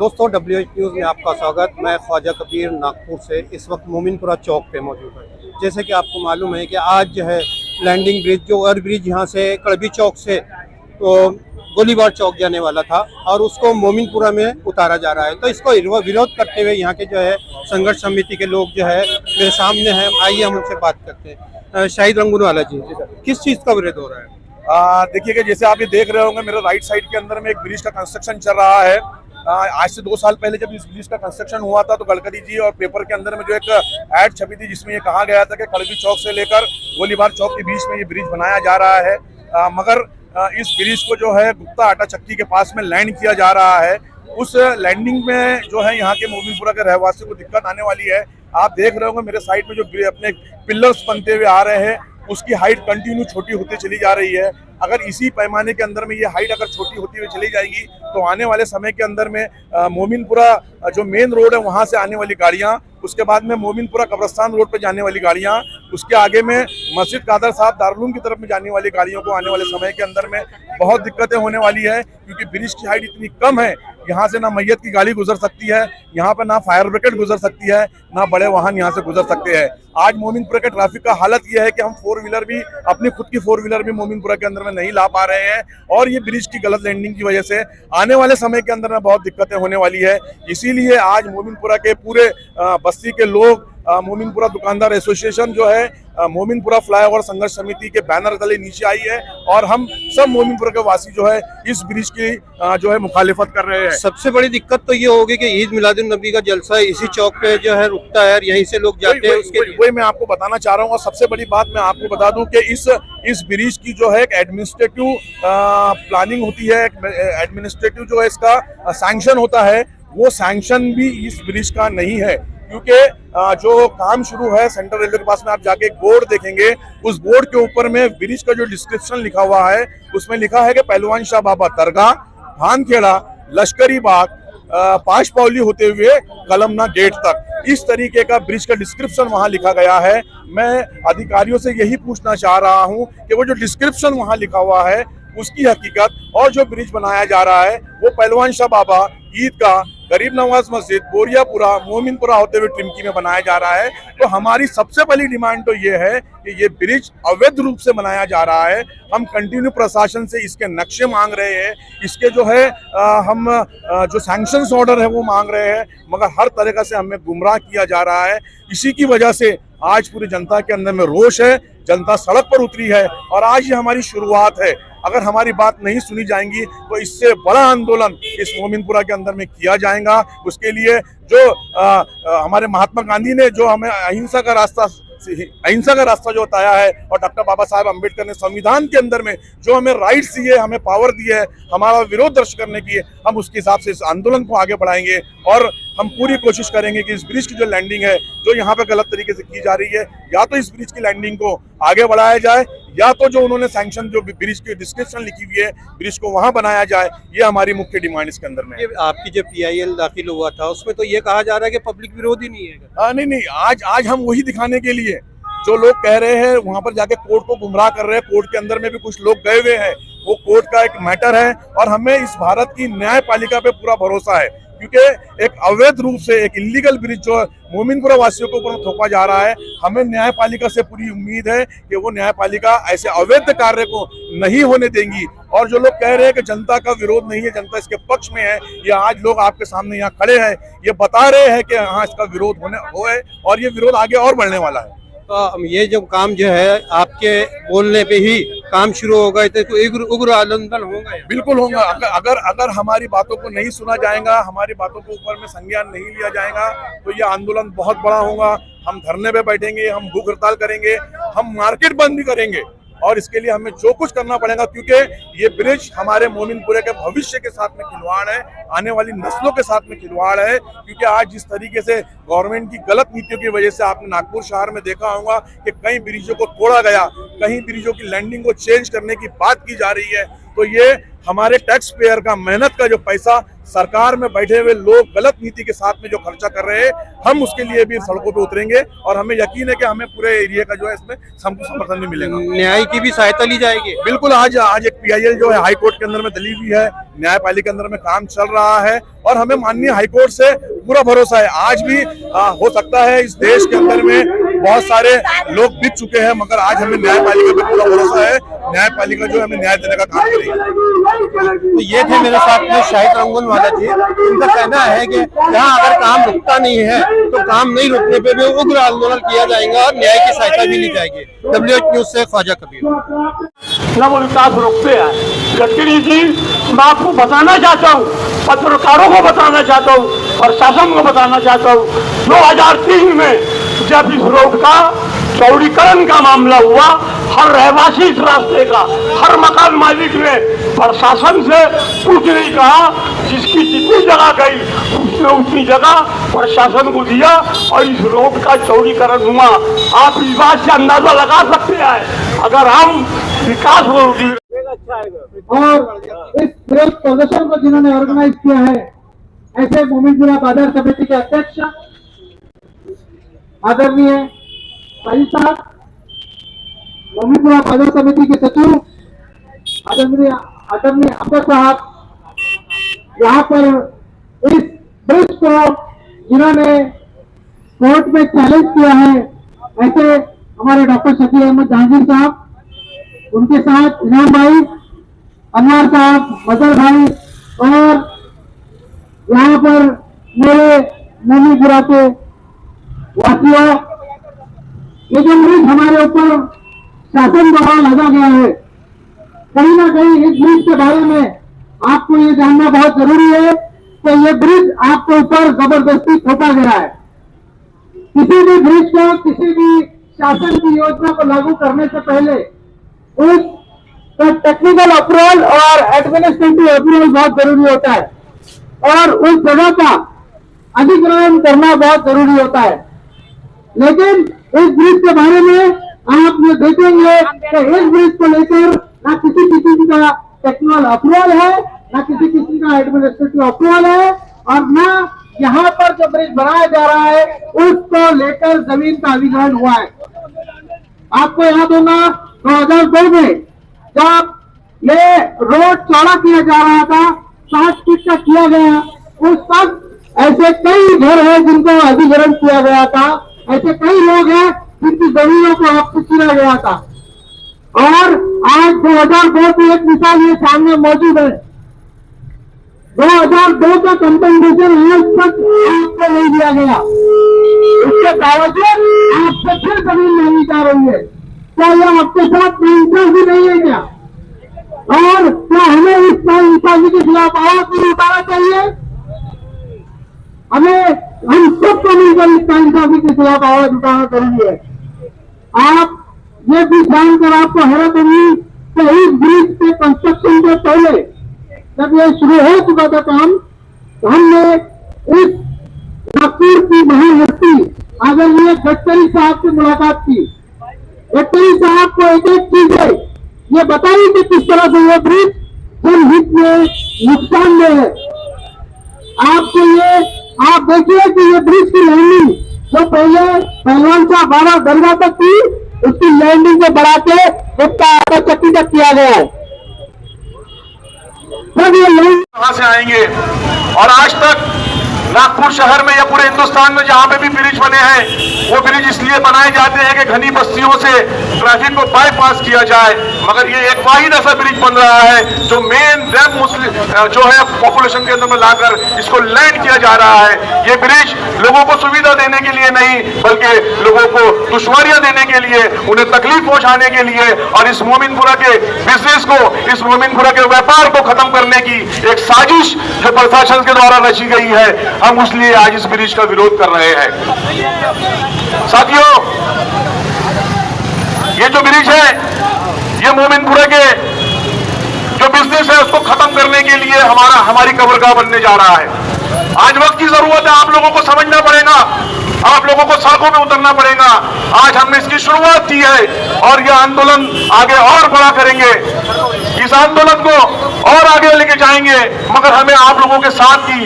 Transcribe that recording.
दोस्तों WH news में आपका स्वागत। मैं ख्वाजा कबीर नागपुर से इस वक्त मोमिनपुरा चौक पे मौजूद है। जैसे कि आपको मालूम है कि आज जो है लैंडिंग ब्रिज, जो ओवर ब्रिज यहाँ से कड़बी चौक से तो गोलीबार चौक जाने वाला था और उसको मोमिनपुरा में उतारा जा रहा है। तो इसको विरोध करते हुए यहाँ के जो है संघर्ष समिति के लोग जो है मेरे सामने हैं। आइए हम उनसे बात करते हैं। शाहिद रंगूनवाला जी, किस चीज़ का विरोध हो रहा है? देखिए कि जैसे आप ये देख रहे होंगे, मेरे राइट साइड के अंदर में एक ब्रिज का कंस्ट्रक्शन चल रहा है। आज से 2 साल पहले जब इस ब्रिज का कंस्ट्रक्शन हुआ था तो गडकरी जी और पेपर के अंदर में जो एक एड छपी थी जिसमें ये कहा गया था कि कड़बी चौक से लेकर गोलीबार चौक के बीच में ये ब्रिज बनाया जा रहा है। मगर इस ब्रिज को जो है गुप्ता आटा चक्की के पास में लैंड किया जा रहा है। उस लैंडिंग में जो है यहाँ के मोमिनपुरा के रहवासियों को दिक्कत आने वाली है। आप देख रहे होंगे मेरे साइड में जो अपने पिलर्स बनते हुए आ रहे हैं उसकी हाइट कंटिन्यू छोटी होती चली जा रही है। अगर इसी पैमाने के अंदर में ये हाइट अगर छोटी होती हुई चली जाएगी तो आने वाले समय के अंदर में मोमिनपुरा जो मेन रोड है वहां से आने वाली गाड़ियां, उसके बाद में मोमिनपुरा कब्रस्तान रोड पे जाने वाली गाड़ियां, उसके आगे में मस्जिद कादर साहब दारुलूम की तरफ में जाने वाली गाड़ियों को आने वाले समय के अंदर में बहुत दिक्कतें होने वाली है। क्योंकि ब्रिज की हाइट इतनी कम है, यहाँ से ना मैयत की गाड़ी गुजर सकती है, यहाँ पर ना फायर ब्रिगेड गुजर सकती है, ना बड़े वाहन यहाँ से गुजर सकते हैं। आज मोमिनपुरा के ट्रैफिक का हालत यह है कि हम 4 व्हीलर भी, अपनी खुद की 4 व्हीलर भी मोमिनपुरा के अंदर में नहीं ला पा रहे हैं और ये ब्रिज की गलत लैंडिंग की वजह से आने वाले समय के अंदर में बहुत दिक्कतें होने वाली है। इसीलिए आज मोमिनपुरा के पूरे बस्ती के लोग, मोमिनपुरा दुकानदार एसोसिएशन जो है मोमिनपुरा फ्लाईओवर संघर्ष समिति के बैनर तले नीचे आई है और हम सब मोमिनपुरा के वासी जो है इस ब्रिज की जो है मुखालिफत कर रहे हैं। सबसे बड़ी दिक्कत तो ये होगी कि ईद मिलादुन नबी का जलसा इसी चौक पे जो है रुकता है और यहीं से लोग जाते हैं। उसके वही मैं आपको बताना चाह रहा हूँ। और सबसे बड़ी बात मैं आपको बता दूं कि इस ब्रिज की जो है एक एडमिनिस्ट्रेटिव प्लानिंग होती है, एडमिनिस्ट्रेटिव जो है इसका सैंक्शन होता है, वो सैंक्शन भी इस ब्रिज का नहीं है। क्योंकि जो काम शुरू है सेंट्रल रेलवे के पास में, आप जाके एक बोर्ड देखेंगे, उस बोर्ड के ऊपर में ब्रिज का जो डिस्क्रिप्शन लिखा हुआ है उसमें लिखा है कि पहलवान शाह बाबा दरगाह, भानखेड़ा, लश्करी बाग, पाशपौली होते हुए कलमना गेट तक, इस तरीके का ब्रिज का डिस्क्रिप्शन वहां लिखा गया है। मैं अधिकारियों से यही पूछना चाह रहा हूं कि वो जो डिस्क्रिप्शन वहां लिखा हुआ है उसकी हकीकत और जो ब्रिज बनाया जा रहा है वो पहलवान शाह बाबा, ईदगाह, गरीब नवाज मस्जिद, बोरियापुरा, मोमिनपुरा होते हुए टिमकी में बनाया जा रहा है। तो हमारी सबसे बड़ी डिमांड तो ये है कि ये ब्रिज अवैध रूप से बनाया जा रहा है। हम कंटिन्यू प्रशासन से इसके नक्शे मांग रहे हैं, इसके जो है हम जो सैंक्शंस ऑर्डर है वो मांग रहे हैं, मगर हर तरीक़े से हमें गुमराह किया जा रहा है। इसी की वजह से आज पूरी जनता के अंदर में रोष है, जनता सड़क पर उतरी है और आज ये हमारी शुरुआत है। अगर हमारी बात नहीं सुनी जाएंगी तो इससे बड़ा आंदोलन इस मोमिनपुरा के अंदर में किया जाएगा। उसके लिए जो हमारे महात्मा गांधी ने जो हमें अहिंसा का रास्ता जो बताया है और डॉक्टर बाबा साहब अम्बेडकर ने संविधान के अंदर में जो हमें राइट्स दिए, हमें पावर दी है हमारा विरोध दर्ज करने की, हम उसके हिसाब से इस आंदोलन को आगे बढ़ाएंगे और हम पूरी कोशिश करेंगे कि इस ब्रिज की जो लैंडिंग है जो यहाँ पे गलत तरीके से की जा रही है, या तो इस ब्रिज की लैंडिंग को आगे बढ़ाया जाए या तो जो उन्होंने सैंक्शन जो ब्रिज की डिस्क्रिप्शन लिखी हुई है ब्रिज को वहां बनाया जाए। ये हमारी मुख्य डिमांड इसके अंदर में। आपकी जो PIL दाखिल हुआ था उसमें तो ये कहा जा रहा है कि पब्लिक विरोधी नहीं है। नहीं, आज हम वही दिखाने के लिए जो लोग कह रहे हैं वहां पर जाके कोर्ट को गुमराह कर रहे हैं। कोर्ट के अंदर में भी कुछ लोग गए हुए हैं, वो कोर्ट का एक मैटर है और हमें इस भारत की न्यायपालिका पे पूरा भरोसा है। क्योंकि एक अवैध रूप से एक इलीगल ब्रिज जो मोमिनपुरा वासियों के ऊपर थोपा जा रहा है, हमें न्यायपालिका से पूरी उम्मीद है कि वो न्यायपालिका ऐसे अवैध कार्य को नहीं होने देंगी। और जो लोग कह रहे हैं कि जनता का विरोध नहीं है, जनता इसके पक्ष में है, ये आज लोग आपके सामने यहाँ खड़े हैं, ये बता रहे हैं कि हाँ इसका विरोध हो है और ये विरोध आगे और बढ़ने वाला है। तो ये जब काम जो है आपके बोलने पे ही काम शुरू होगा तो उग्र आंदोलन होगा। बिल्कुल होगा। अगर हमारी बातों को नहीं सुना जाएगा, हमारी बातों को ऊपर में संज्ञान नहीं लिया जाएगा तो ये आंदोलन बहुत बड़ा होगा। हम धरने पे बैठेंगे, हम भूख हड़ताल करेंगे, हम मार्केट बंद भी करेंगे और इसके लिए हमें जो कुछ करना पड़ेगा। क्योंकि ये ब्रिज हमारे मोमिनपुरे के भविष्य के साथ में खिलवाड़ है, आने वाली नस्लों के साथ में खिलवाड़ है। क्योंकि आज जिस तरीके से गवर्नमेंट की गलत नीतियों की वजह से आपने नागपुर शहर में देखा होगा कि कई ब्रिजों को तोड़ा गया, कहीं ब्रिजों की लैंडिंग को चेंज करने की बात की जा रही है, तो ये हमारे टैक्स पेयर का मेहनत का जो पैसा सरकार में बैठे हुए लोग गलत नीति के साथ में जो खर्चा कर रहे हैं, हम उसके लिए भी सड़कों पे उतरेंगे और हमें यकीन है कि हमें पूरे एरिया का जो है इसमें हमको समर्थन भी मिलेगा। न्याय की भी सहायता ली जाएगी। बिल्कुल, आज एक PIL जो है हाई कोर्ट के अंदर में दली हुई है, न्यायपालिका के अंदर में काम चल रहा है और हमें माननीय हाई कोर्ट से पूरा भरोसा है। आज भी हो सकता है इस देश के अंदर में बहुत सारे लोग बीत चुके हैं, मगर आज हमें न्यायपालिका पे पूरा भरोसा है। न्यायपालिका जो है हमें न्याय देने का काम करेगी। तो ये थे मेरे साथ में शाहिद रंगूनवाला जी। उनका कहना है कि यहाँ अगर काम रुकता नहीं है तो काम नहीं रुकने पे भी उग्र आंदोलन किया जाएगा और न्याय की सहायता भी ली जाएगी। WH न्यूज से ख्वाजा कबीर। न वो विकास रोकते हैं। गडकरी जी, मैं आपको बताना चाहता हूँ, पत्रकारों को बताना चाहता हूँ, प्रशासन को बताना चाहता हूँ, 2003 में जब इस रोड का चौड़ीकरण का मामला हुआ, हर रहवासी इस रास्ते का, हर मकान मालिक ने प्रशासन से कुछ नहीं कहा। जिसकी जितनी जगह गई उसने उतनी जगह प्रशासन को दिया और इस रोड का चौड़ीकरण हुआ। आप इस बात से अंदाजा लगा सकते हैं, अगर हम विकास को और इस विरोध प्रदर्शन को जिन्होंने ऑर्गेनाइज किया है, ऐसे मोमिनपुरा बाजार समिति के अध्यक्ष आदरणीय भाई साहब, मोमिनपुरा बाजार समिति के सचिव आदरणीय अब्दुल साहब, यहाँ पर इस ब्रिज को जिन्होंने कोर्ट में चैलेंज किया है, ऐसे हमारे डॉक्टर शकील अहमद जहांगीर साहब, उनके साथ इनाम भाई, अनवर साहब, मजर भाई और यहाँ पर मेरे मोमिनपुरा के वासियों, ये जो ब्रिज हमारे ऊपर शासन द्वारा लगा गया है, कहीं ना कहीं इस ब्रिज के बारे में आपको ये जानना बहुत जरूरी है कि ये ब्रिज आपके ऊपर जबरदस्ती थोपा गया है। किसी भी ब्रिज को, किसी भी शासन की योजना को लागू करने से पहले उसका टेक्निकल अप्रूवल और एडमिनिस्ट्रेटिव अप्रूवल बहुत जरूरी होता है और उस जगह का अधिग्रहण करना बहुत जरूरी होता है। लेकिन इस ब्रिज के बारे में आप ये देखेंगे कि इस ब्रिज को लेकर ना किसी किस्म का टेक्निकल अप्रूवल है, ना किसी किस्म का एडमिनिस्ट्रेटिव अप्रूवल है और ना यहाँ पर जो ब्रिज बनाया जा रहा है उसको लेकर जमीन का अधिग्रहण हुआ है। आपको याद होगा 2002 में जब ये रोड चौड़ा किया जा रहा था, 60 फीट का किया गया, उस वक्त ऐसे कई घर हैं जिनको अधिग्रहण किया गया था, ऐसे कई लोग हैं जिनकी जमीनों को आपको छीना गया था। और आज 2002 की एक मिसाल ये सामने मौजूद है। 2002 का कंपनसेशन आज तक आपको नहीं दिया गया, इसके बावजूद आपसे फिर जमीन मांगी जा रही है। क्या यह आपके साथ इंसाफी नहीं है क्या? और क्या हमें इस इंसाफी के खिलाफ आवाज नहीं उठाना चाहिए? हम सबको मिलकर इस इंसाफी के खिलाफ आवाज उठाना जरूरी है। आप ये भी जानकर आपको हैरत होगी कि इस ब्रिज के कंस्ट्रक्शन के पहले जब ये शुरू हो चुका था काम, तो हमने इस नागपुर की महाहस्ती आदरणीय गडकरी साहब से मुलाकात की। गडकरी साहब को एक एक चीजें ये बताई कि किस तरह से ये ब्रिज जनहित में नुकसानदेह है। आपको ये आप देखिए कि ये ब्रिज की लैंडिंग जो पहले पहलवान शाह बाबा दरगाह तक थी, उसकी लैंडिंग को बढ़ा के उसका आधा चक्की तक किया गया है। सब ये लैंड कहां से आएंगे? और आज तक नागपुर शहर में या पूरे हिंदुस्तान में जहां पे भी ब्रिज बने हैं, वो ब्रिज इसलिए बनाए जाते हैं कि घनी बस्तियों से ट्रैफिक को बाईपास किया जाए, मगर ये एक वाहिद ऐसा ब्रिज बन रहा है जो मेन रैप मुस्लिम जो है पॉपुलेशन के अंदर में लाकर इसको लैंड किया जा रहा है। ये ब्रिज लोगों को सुविधा देने के लिए नहीं, बल्कि लोगों को दुश्वारियां देने के लिए, उन्हें तकलीफ पहुंचाने के लिए और इस मोमिनपुरा के बिजनेस को, इस मोमिनपुरा के व्यापार को खत्म करने की एक साजिश जो प्रशासन के द्वारा रची गई है, हम इसलिए आज इस ब्रिज का विरोध कर रहे हैं। साथियों, ये जो ब्रिज है, ये मोमिनपुरा के जो बिजनेस है उसको खत्म करने के लिए हमारी कब्रगाह बनने जा रहा है। आज वक्त की जरूरत है, आप लोगों को समझना पड़ेगा, आप लोगों लोगों को सड़कों में उतरना पड़ेगा। आज हमने इसकी शुरुआत की है और यह आंदोलन आगे और बड़ा करेंगे। इस आंदोलन को और आगे लेके जाएंगे, मगर हमें आप लोगों के साथ की